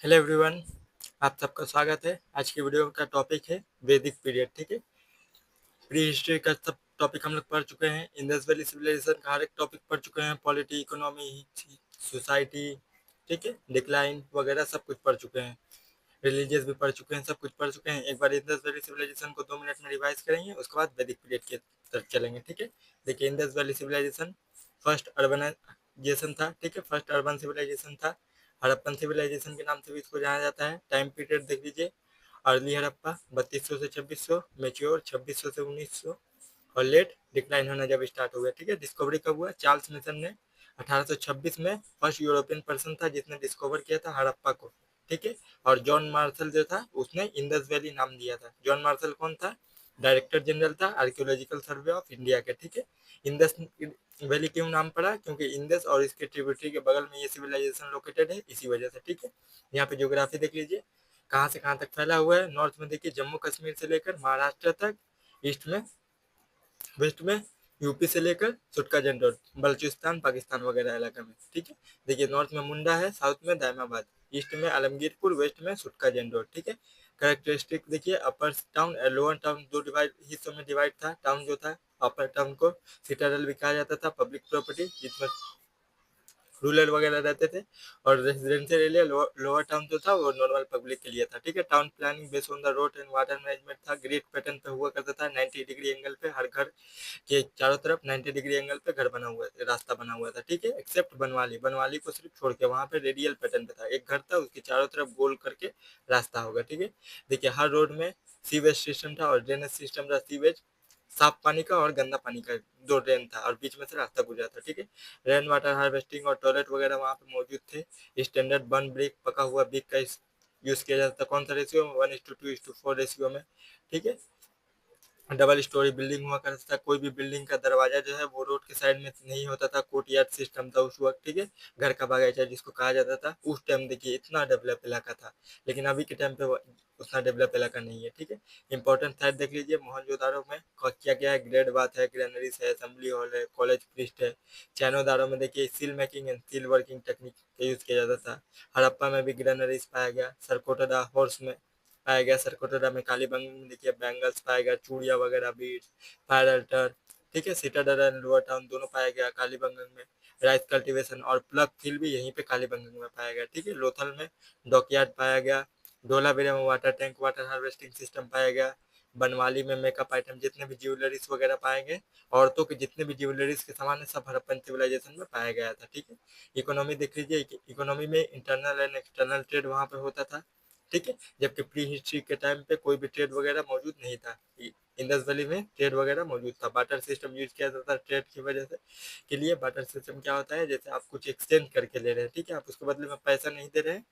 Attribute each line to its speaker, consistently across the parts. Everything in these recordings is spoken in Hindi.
Speaker 1: हेलो एवरीवन, आप सबका स्वागत है। आज की वीडियो का टॉपिक है वैदिक पीरियड। ठीक है, प्री हिस्ट्री का सब टॉपिक हम लोग पढ़ चुके हैं। इंडस वैली सिविलाइजेशन का हर एक टॉपिक पढ़ चुके हैं। पॉलिटी, इकोनॉमी, सोसाइटी, ठीक है, डिक्लाइन वगैरह सब कुछ पढ़ चुके हैं। रिलीजियस भी पढ़ चुके हैं, सब कुछ पढ़ चुके हैं। एक बार इंडस वैली सिविलाइजेशन को 2 मिनट में रिवाइज करेंगे, उसके बाद वैदिक पीरियड की तरफ चलेंगे। ठीक है, देखिए Indus Valley civilisation first urbanisation था। ठीक है, फर्स्ट अर्बन सिविलाइजेशन था। हड़प्पन सिविलाइजेशन के नाम से भी इसको जाना जाता है। टाइम पीरियड देख लीजिए, अर्ली हड़प्पा 3200 से 2600, मेच्योर 2600 से 1900, और लेट डिक्लाइन होना जब स्टार्ट हो गया। ठीक है, डिस्कवरी कब हुआ? चार्ल्स मिशन ने 1826 में फर्स्ट यूरोपियन पर्सन था जिसने डिस्कवर किया था हड़प्पा को। ठीक है, और जॉन मार्शल जो था उसने इंडस वैली नाम दिया था। जॉन मार्शल कौन था? डायरेक्टर जनरल था आर्कियोलॉजिकल सर्वे ऑफ इंडिया के। ठीक है, इंडस वैली क्यों नाम पड़ा? क्योंकि इंडस और इसके ट्रिब्यूटरी के बगल में ये सिविलाइजेशन लोकेटेड है, इसी वजह से। ठीक है, यहाँ पे ज्योग्राफी देख लीजिए कहाँ से कहाँ तक फैला हुआ है। नॉर्थ में देखिए जम्मू कश्मीर से लेकर महाराष्ट्र तक, ईस्ट में, वेस्ट में यूपी से लेकर सुटका जनरल बलूचिस्तान पाकिस्तान वगैरह इलाका में। ठीक है, देखिए नॉर्थ में मुंडा है, साउथ में दायमाबाद, ईस्ट में आलमगीरपुर, वेस्ट में सुटका जनरल। ठीक है, कैरेक्टरिस्टिक देखिए अपर टाउन और लोअर टाउन दो डिवाइड हिस्सों में डिवाइड था। टाउन जो था, अपर टाउन को सिटाडल भी कहा जाता था, पब्लिक प्रॉपर्टी जिसमें रूरल वगैरह रहते थे, और रेजिडेंशियल एरिया लोअर टाउन जो था वो नॉर्मल पब्लिक के लिए था। ठीक है, town planning based on the road and water management था। ग्रिड पैटर्न पे हुआ करता था, 90 डिग्री एंगल पे हर घर के चारों तरफ 90 डिग्री एंगल पे घर बना हुआ था, रास्ता बना हुआ था। ठीक है, एक्सेप्ट बनवाली, बनवाली को सिर्फ छोड़ के वहां पे रेडियल पैटर्न पे था, एक घर था उसके चारों तरफ गोल करके रास्ता होगा। ठीक है, देखिए हर रोड में सीवेज सिस्टम था और ड्रेनेज सिस्टम था। सीवेज साफ पानी का और गंदा पानी का दो ड्रेन था और बीच में से रास्ता गुजरा था। ठीक है, रेन वाटर हार्वेस्टिंग और टॉयलेट वगैरह वहाँ पे मौजूद थे। स्टैंडर्ड बर्न ब्रिक, पका हुआ ब्रिक का यूज किया जाता था। कौन सा रेशियो? 1:2:4 रेशियो में। ठीक है, डबल स्टोरी बिल्डिंग हुआ करता था। कोई भी बिल्डिंग का दरवाजा जो है वो रोड के साइड में नहीं होता था, कोर्टयार्ड सिस्टम था उस वक्त। ठीक है, घर का बागीचा जिसको कहा जाता था। उस टाइम देखिए इतना डेवलप इलाका था, लेकिन अभी के टाइम पे उतना डेवलप इलाका नहीं है। ठीक है, इंपॉर्टेंट साइट देख लीजिए मोहनजोदारो में क्या क्या है। ग्रेड बाथ है, ग्रेनरीज है, असेंबली हॉल है, कॉलेज प्रिस्ट है। चैनोदारो में देखिए seal making and seal working technique का यूज किया जाता था। हड़प्पा में भी ग्रेनरीज पाया गया। सरकोटदा हॉर्स में पाया गया। सरकोटेरा में कालीबंग में देखिए बैंगल्स पाया गया, चूड़िया वगैरह, बीड्स, फायर अल्टर। ठीक है, सिटाडर एंड लोअर टाउन दोनों पाया गया कालीबंगन में। राइस कल्टीवेशन और प्लग फील्ड भी यहीं पे कालीबंगन में पाया गया। ठीक है, लोथल में डॉकयार्ड पाया गया। डोलावेरा में water tank, water harvesting system पाया गया। बनवाली में मेकअप आइटम, जितने भी ज्वेलरीज वगैरह पाएंगे, औरतों के जितने भी ज्वेलरीज के सामान है सब हड़प्पन सिविलाइजेशन में पाया गया था। ठीक है, इकोनॉमी देख लीजिए, इकोनॉमी में इंटरनल एंड एक्सटर्नल ट्रेड वहाँ पे होता था। ठीक है, जबकि प्री हिस्ट्री के टाइम पे कोई भी ट्रेड वगैरह मौजूद नहीं था। इंडस वैली में ट्रेड वगैरह मौजूद था। बाटर सिस्टम यूज किया जाता था ट्रेड की वजह से। के लिए बाटर सिस्टम क्या होता है? जैसे आप कुछ एक्सचेंज करके ले रहे हैं, ठीक है, आप उसके बदले में पैसा नहीं दे रहे हैं।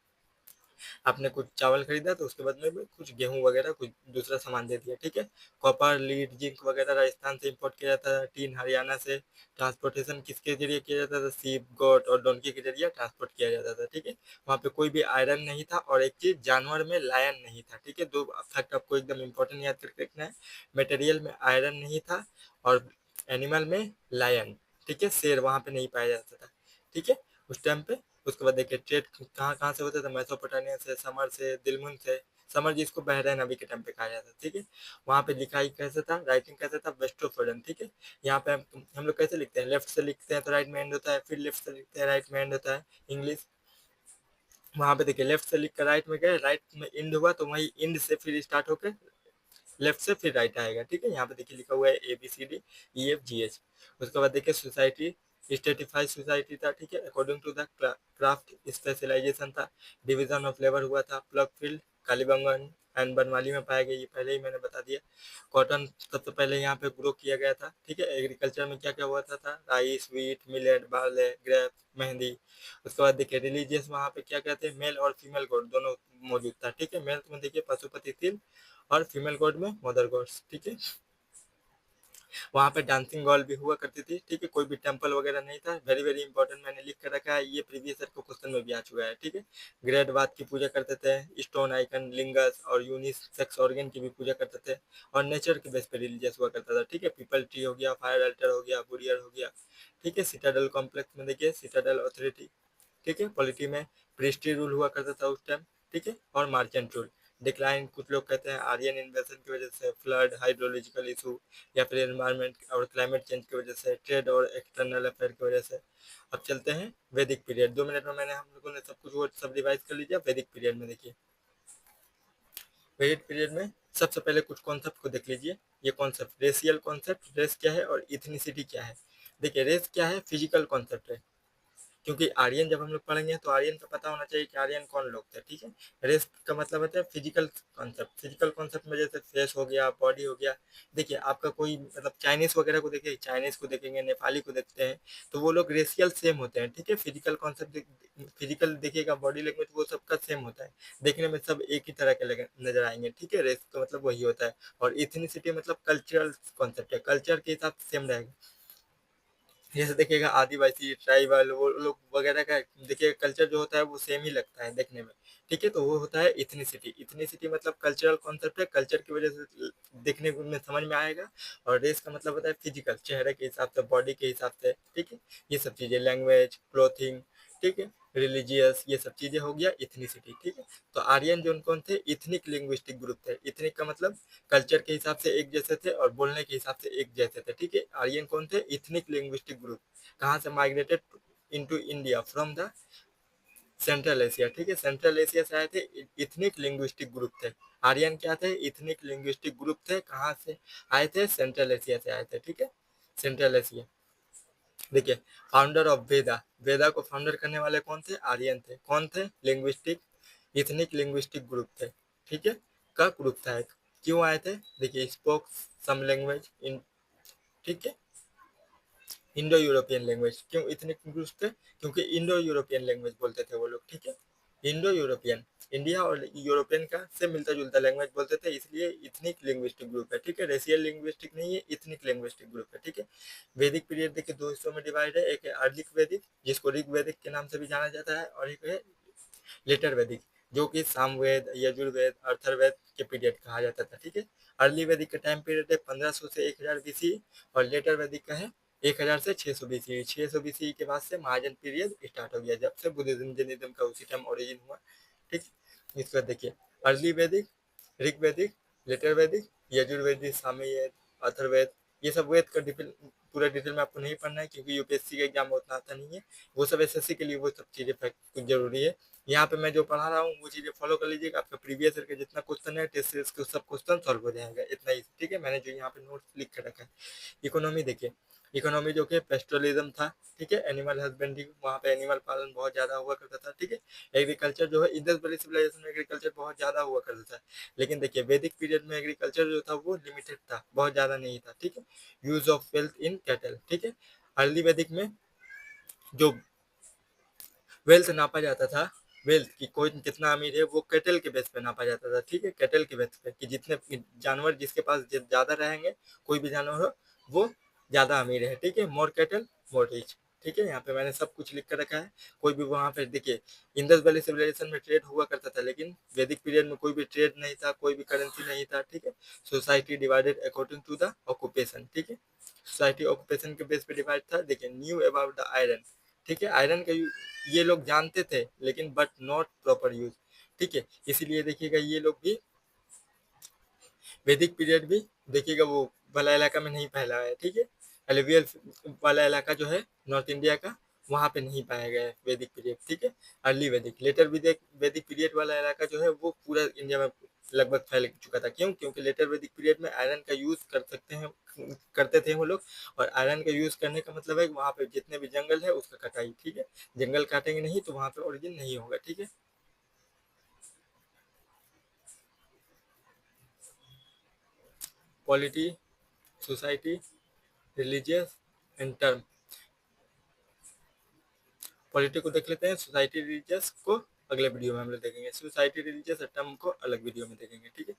Speaker 1: आपने कुछ चावल खरीदा तो उसके बदले में कुछ गेहूं वगैरह कुछ दूसरा सामान दे दिया। ठीक है, कॉपर, लीड, जिंक वगैरह राजस्थान से इंपोर्ट किया जाता था। टीन हरियाणा से। ट्रांसपोर्टेशन किसके जरिए किया जाता था? सीप, गोट और डोंकी के जरिए ट्रांसपोर्ट किया जाता था। ठीक है, वहाँ पे कोई भी आयरन नहीं था। और एक चीज, जानवर में लायन नहीं था। ठीक है, दो फैक्ट आपको एकदम इंपॉर्टेंट याद करके रखना है। मटेरियल में आयरन नहीं था और एनिमल में लायन। ठीक है, शेर वहाँ पे नहीं पाया जाता था। ठीक है, उस टाइम पे। उसके बाद देखिए ट्रेड कहाँ कहाँ से होते थे? मेसोपोटामिया से, समर से, दिलमुन से। समर जिसको बहरैन अभी के टाइम पे कहा जाता है। ठीक है, वहाँ पे लिखाई कैसे था? राइटिंग कैसे था? वेस्टोफोडन। ठीक है, यहाँ पे हम लोग कैसे लिखते हैं? लेफ्ट से लिखते हैं तो राइट में एंड होता है, फिर लेफ्ट से लिखते हैं राइट में एंड होता है। इंग्लिश, वहाँ पे देखिए लेफ्ट से लिख कर राइट में गए, राइट में इंड हुआ तो वही इंड से फिर स्टार्ट होकर लेफ्ट से फिर राइट आएगा। ठीक है, यहाँ पे देखिए लिखा हुआ है ABCDEFGH। उसके बाद देखिए सोसाइटी, स्टेटिफाइड सोसाइटी था। ठीक है, according to the craft specialisation था। डिवीजन ऑफ लेबर हुआ था। Plough field Kalibangan and Banawali में पाया गया, ये पहले ही मैंने बता दिया। कॉटन सबसे पहले यहाँ पे ग्रो किया गया था। ठीक है, एग्रीकल्चर में क्या क्या हुआ था? Rice, wheat, millet, barley, grape, mehndi. उसके बाद देखिए रिलीजियस वहाँ पे क्या क्या थे? मेल और फीमेल गॉड दोनों मौजूद था। ठीक है, मेल में देखिए पशुपति तिल और फीमेल गॉड में मदर गॉड्स। ठीक है, वहाँ पे डांसिंग गर्ल भी हुआ करती थी। ठीक है, कोई भी टेम्पल वगैरह नहीं था। वेरी वेरी इंपॉर्टेंट, मैंने लिख कर रखा है, ये प्रीवियस ईयर को क्वेश्चन में भी आ चुका है। ठीक है, ग्रेड बाथ की पूजा करते थे। स्टोन आइकन, लिंगस और यूनिसेक्स ऑर्गन की भी पूजा करते थे। और नेचर के बेस पे रिलीजियस हुआ करता था। ठीक है, पीपल ट्री हो गया, फायर अल्टर हो गया, बुरियर हो गया। ठीक है, सिटाडल कॉम्प्लेक्स में देखिए सिटाडल अथॉरिटी। ठीक है, पॉलिटी में प्रिस्टी रूल हुआ करता था उस टाइम। ठीक है, और मार्चेंट रूल। डिक्लाइन कुछ लोग कहते हैं आर्यन इन्वेजन की वजह से, फ्लड, हाइड्रोलॉजिकल इशू, या फिर एनवायरनमेंट और क्लाइमेट चेंज की वजह से, ट्रेड और एक्सटर्नल अफेयर की वजह से। अब चलते हैं वैदिक पीरियड। 2 मिनट में मैंने हम लोगों ने सब कुछ वो सब रिवाइज कर लीजिए। वैदिक पीरियड में देखिए, वैदिक पीरियड में सबसे पहले कुछ कॉन्सेप्ट को देख लीजिए। ये कॉन्सेप्ट रेशियल कॉन्सेप्ट, रेस क्या है और इथनिसिटी क्या है। देखिए रेस क्या है, फिजिकल कॉन्सेप्ट है, क्योंकि आर्यन जब हम लोग पढ़ेंगे तो आर्यन का पता होना चाहिए कि आर्यन कौन लोग थे, ठीक है। रेस का मतलब होता है फिजिकल कॉन्सेप्ट। फिजिकल कॉन्सेप्ट में जैसे फेस हो गया, बॉडी हो गया। देखिए आपका कोई मतलब चाइनीज वगैरह को देखिए, चाइनीज को देखेंगे, नेपाली को देखते हैं, तो वो लोग रेशियल सेम होते हैं, ठीक है। फिजिकल कॉन्सेप्ट, फिजिकल देखिएगा, बॉडी लैंग्वेज, वो सबका सेम होता है, देखने में सब एक ही तरह के नजर आएंगे, ठीक है। रेस का मतलब वही होता है। और इथनिसिटी मतलब कल्चरल कॉन्सेप्ट है, कल्चर के हिसाब से सेम रहेगा। जैसे देखिएगा आदिवासी, ट्राइबल, वो लोग वगैरह का देखिए कल्चर जो होता है वो सेम ही लगता है देखने में, ठीक है। तो वो होता है इथनिसिटी। इथनिसिटी मतलब कल्चरल कॉन्सेप्ट है, कल्चर की वजह से देखने में समझ में आएगा। और रेस का मतलब होता है फिजिकल, चेहरे के हिसाब से, बॉडी के हिसाब से, ठीक है। ये सब चीजें, लैंग्वेज, क्लोथिंग, ठीक है, रिलीजियस, ये सब चीजें हो गया इथनिसिटी, ठीक है। तो आर्यन जो कौन थे, इथनिक लिंग्विस्टिक ग्रुप थे। इथनिक का मतलब कल्चर के हिसाब से एक जैसे थे और बोलने के हिसाब से एक जैसे थे, ठीक है। आर्यन कौन थे, इथनिक लिंग्विस्टिक ग्रुप। कहाँ से migrated into India from the central Asia, ठीक है, सेंट्रल एशिया से आए थे। इथनिक लिंग्विस्टिक ग्रुप थे। आर्यन क्या थे, इथनिक लिंग्विस्टिक ग्रुप थे। कहाँ से आए थे, सेंट्रल एशिया से आए थे, ठीक है, सेंट्रल एशिया। देखिए फाउंडर ऑफ वेदा, वेदा को फाउंडर करने वाले कौन थे, आर्यन थे। कौन थे, लिंग्विस्टिक, इथनिक लिंग्विस्टिक ग्रुप थे, ठीक है, का ग्रुप था एक। क्यों आए थे, देखिए स्पोक सम लैंग्वेज इन, ठीक है, इंडो यूरोपियन लैंग्वेज। क्यों इथनिक ग्रुप थे, क्योंकि इंडो यूरोपियन लैंग्वेज बोलते थे वो लोग, ठीक है। इंडो यूरोपियन, इंडिया और यूरोपियन का से मिलता जुलता लैंग्वेज बोलते थे, इसलिए इथनिक लिंग्विस्टिक ग्रुप है, ठीक है। रेशियल लिंग्विस्टिक नहीं है, इथनिक लिंग्विस्टिक ग्रुप है, ठीक है। वैदिक पीरियड देखिए दो हिस्सों में डिवाइड है। एक है अर्लिक वैदिक, जिसको ऋग वैदिक के नाम से भी जाना जाता है, और एक है लेटर वैदिक, जो कि सामवेद, यजुर्वेद, अर्थर्वेद के पीरियड कहा जाता था, ठीक है। अर्ली वैदिक का टाइम पीरियड है 1500 से 1000 बीसी, और लेटर वैदिक का है 1000 से 600 बीसी। 600 बीसी के बाद से महाजन पीरियड स्टार्ट हो गया, जब से बुद्धिज्म जैनिज्म का उसी टाइम ओरिजिन हुआ, ठीक। इसका देखिए अर्ली वैदिक, ऋग वैदिक, लेटर वैदिक, यजुर्वेदिक, सामवेद, अथर्ववेद, ये सब वेद का डिटेल, पूरा डिटेल में आपको नहीं पढ़ना है, क्योंकि यूपीएससी का एग्जाम उतना आता नहीं है। वो सब एसएससी के लिए वो सब चीजें कुछ जरूरी है। यहाँ पे मैं जो पढ़ा रहा हूँ वो चीजें फॉलो कर लीजिएगा, आपका प्रीवियस ईयर के जितना क्वेश्चन है टेस्ट सीरीज के सब क्वेश्चन सॉल्व हो जाएगा, इतना ही, ठीक है। मैंने जो यहाँ पे नोट्स लिख कर रखा है। इकोनॉमी देखिए, इकोनॉमी जो कि पेस्टोरलिज्म था, ठीक है, एनिमल हस्बेंड्री, वहाँ पे एनिमल पालन बहुत ज्यादा हुआ करता था, ठीक है। एग्रीकल्चर जो है, इंडस वैली सिविलाइजेशन में एग्रीकल्चर बहुत ज्यादा हुआ करता था। लेकिन देखिए वैदिक पीरियड में एग्रीकल्चर जो था वो लिमिटेड था, बहुत ज्यादा नहीं था, ठीक है। Use of wealth in cattle, ठीक है। अर्ली वैदिक में जो वेल्थ नापा जाता था, वेल्थ की कोई कितना अमीर है, वो कैटल के बेस पे नापा जाता था, ठीक है, कैटल के बेस पे, कि जितने जानवर जिसके पास ज्यादा रहेंगे, कोई भी जानवर हो, वो ज्यादा अमीर है, ठीक है। मोर कैटल मोर रिच, ठीक है। यहाँ पे मैंने सब कुछ लिख कर रखा है। कोई भी वहाँ पे देखिए इंडस वैली सिविलाइजेशन में ट्रेड हुआ करता था, लेकिन वैदिक पीरियड में कोई भी ट्रेड नहीं था, कोई भी करेंसी नहीं था, ठीक है। Society divided according to the occupation, ठीक है। सोसाइटी ऑक्यूपेशन के बेस पे डिवाइड था। देखिए न्यू अबाउट द आयरन, ठीक है, आयरन का ये लोग जानते थे, लेकिन बट नॉट प्रॉपर यूज, ठीक है। इसीलिए देखिएगा ये लोग भी वैदिक पीरियड भी देखिएगा वो वाला इलाका में नहीं फैला है, ठीक है। एलुवियल वाला इलाका जो है नॉर्थ इंडिया का, वहाँ पे नहीं पाया गया है वैदिक पीरियड, ठीक है। अर्ली वैदिक, लेटर वैदिक, वैदिक पीरियड वाला इलाका जो है वो पूरा इंडिया में लगभग फैल चुका था। क्यों, क्योंकि लेटर वैदिक पीरियड में आयरन का यूज कर सकते हैं, करते थे वो लोग। और आयरन का यूज करने का मतलब है वहाँ पे जितने भी जंगल है उसका कटाई, ठीक है। जंगल काटेंगे नहीं तो वहाँ पे ओरिजिन नहीं होगा, ठीक है। Polity, society, religious and term. Polity को देख लेते हैं, सोसाइटी रिलीजियस को अगले वीडियो में हम लोग देखेंगे, सोसाइटी रिलीजियस और टर्म को अलग वीडियो में देखेंगे, ठीक है।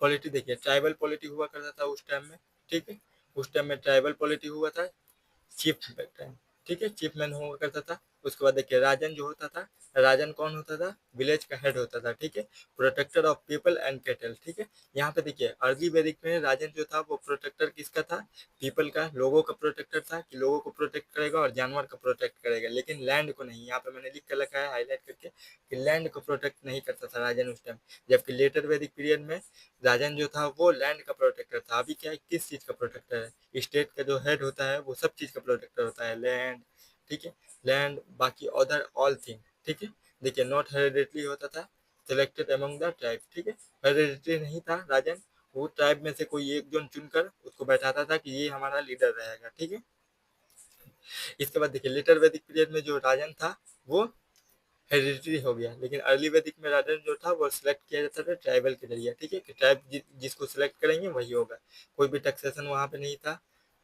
Speaker 1: पॉलिटी देखिए, ट्राइबल पॉलिटी हुआ करता था उस टाइम में, ठीक है। उस टाइम में ट्राइबल पॉलिटी हुआ था, चीफ टाइम, ठीक है, चीफ मैन हुआ करता था, उसके बाद देखिए राजन जो होता था, राजन कौन होता था, विलेज का हेड होता था, ठीक है, protector of people and cattle, ठीक है। यहाँ पे देखिए अर्ली वैदिक में राजन जो था वो प्रोटेक्टर किसका था, पीपल का, लोगों का प्रोटेक्टर था कि लोगों को प्रोटेक्ट करेगा और जानवर का प्रोटेक्ट करेगा, लेकिन लैंड को नहीं। यहाँ पे मैंने लिख कर रखा है हाईलाइट करके कि लैंड को प्रोटेक्ट नहीं करता था राजन उस टाइम, जबकि लेटर वैदिक पीरियड में राजन जो था वो लैंड का प्रोटेक्टर था। अभी क्या है, किस चीज का प्रोटेक्टर है, स्टेट का जो हेड होता है वो सब चीज का प्रोटेक्टर होता है, लैंड, ठीक है, लैंड, बाकी अदर ऑल थिंग, ठीक है। देखिए नॉट हेरिडेटरी होता था, सिलेक्टेड अमंग द ट्राइब, ठीक है, हेरिडेटरी नहीं था राजन, वो ट्राइब में से कोई एक जन चुनकर उसको बैठाता था कि ये हमारा लीडर रहेगा, ठीक है। इसके बाद देखिए लेटर वैदिक पीरियड में जो राजन था वो हेरिडिटरी हो गया, लेकिन अर्ली वैदिक में राजन जो था वो सिलेक्ट किया जाता था ट्राइबल के जरिए, ठीक है, कि ट्राइब जिसको सिलेक्ट करेंगे वही होगा। कोई भी टैक्सेशन वहाँ पे नहीं था,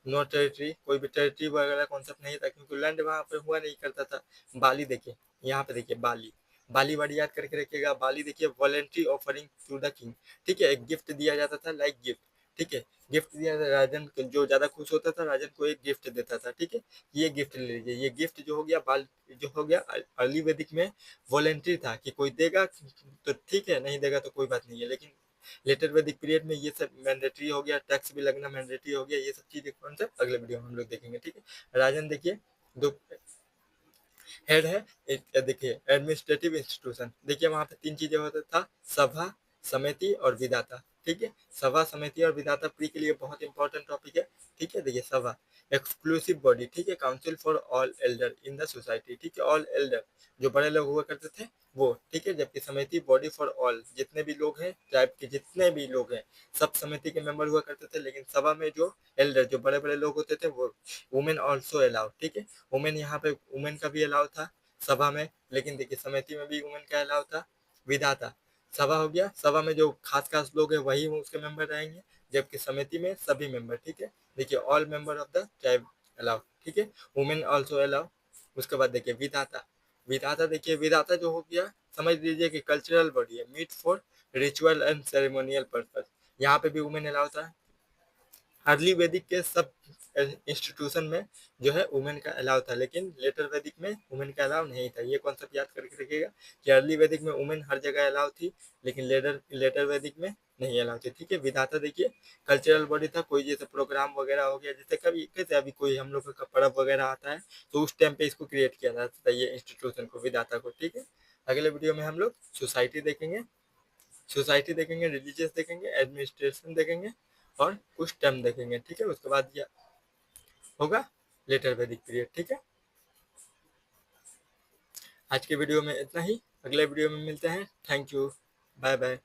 Speaker 1: नो टेरिटरी, कोई भी टेरिटरी वगैरह कॉन्सेप्ट नहीं था, क्योंकि लैंड वहाँ पे हुआ नहीं करता था। बाली देखिए, यहाँ पे देखिए बाली, बाली वर्ड याद करके रखिएगा, बाली देखिए voluntary offering to the king, ठीक है, एक गिफ्ट दिया जाता था, लाइक गिफ्ट, ठीक है, गिफ्ट दिया था, राजन जो ज्यादा खुश होता था राजन को एक गिफ्ट देता था, ठीक है, ये गिफ्ट ले लीजिए, ये गिफ्ट जो हो गया बाल जो हो गया अर्ली वैदिक में वॉलेंट्री था कि कोई देगा तो ठीक है, नहीं देगा तो कोई बात नहीं है, लेकिन लेटर वैदिक पीरियड में ये सब मैंडेटरी हो गया, टैक्स भी लगना मैंडेटरी हो गया, ये सब चीजें कौन सा अगले वीडियो में हम लोग देखेंगे, ठीक है। राजन देखिए दो हेड है, देखिए एडमिनिस्ट्रेटिव इंस्टीट्यूशन, देखिए वहां पे तीन चीजें होता था, सभा, समिति और विधाता, ठीक है, सभा, समिति और विधाता प्री के लिए बहुत इंपॉर्टेंट टॉपिक है, ठीक है। देखिए सभा एक्सक्लूसिव बॉडी, ठीक है, council for all Elder in the society, ठीक है, ऑल एल्डर जो बड़े लोग हुआ करते थे वो, ठीक है, जबकि समिति बॉडी फॉर ऑल, जितने भी लोग हैं ट्राइब के जितने भी लोग हैं सब समिति के मेंबर हुआ करते थे, लेकिन सभा में जो एल्डर जो बड़े बड़े लोग होते थे वो, वुमेन ऑल्सो अलाउड, ठीक है, वुमेन यहाँ पे वुमेन का भी अलाउ था सभा में, लेकिन देखिए समिति में भी वुमेन का अलाउ था। विधाता, सभा हो गया, सभा में जो खास खास लोग हैं वही उसके मेंबर रहेंगे, जबकि समिति में सभी मेंबर, ठीक है। देखिए all member of the tribe allow, ठीक है, वुमेन ऑल्सो अलाउ। उसके बाद देखिए विधाता, विधाता देखिए विधाता जो हो गया समझ लीजिए कि कल्चरल बॉडी है, meat for ritual and ceremonial purpose, यहाँ पे भी वुमेन अलाउ था। अर्ली वैदिक के सब इंस्टीट्यूशन में जो है वुमेन का अलाउ था, लेकिन लेटर वैदिक में वुमेन का अलाउ नहीं था, ये कॉन्सेप्ट याद करके रखिएगा कि अर्ली वैदिक में वुमेन हर जगह अलाउ थी, लेकिन लेटर लेटर वैदिक में नहीं अलाउ थी, ठीक है। विधाता देखिए कल्चरल बॉडी था, कोई जैसे प्रोग्राम वगैरह हो गया, जैसे कभी कैसे अभी कोई हम लोग का पर्व वगैरह आता है तो उस टाइम पे इसको क्रिएट किया जाता था, ये इंस्टीट्यूशन को, विधाता को, ठीक है। अगले वीडियो में हम लोग सोसाइटी देखेंगे, सोसाइटी देखेंगे, रिलीजियस देखेंगे, एडमिनिस्ट्रेशन देखेंगे और कुछ टर्म देखेंगे, ठीक है। उसके बाद ये होगा लेटर वैदिक पीरियड, ठीक है। आज के वीडियो में इतना ही, अगले वीडियो में मिलते हैं, थैंक यू, बाय बाय।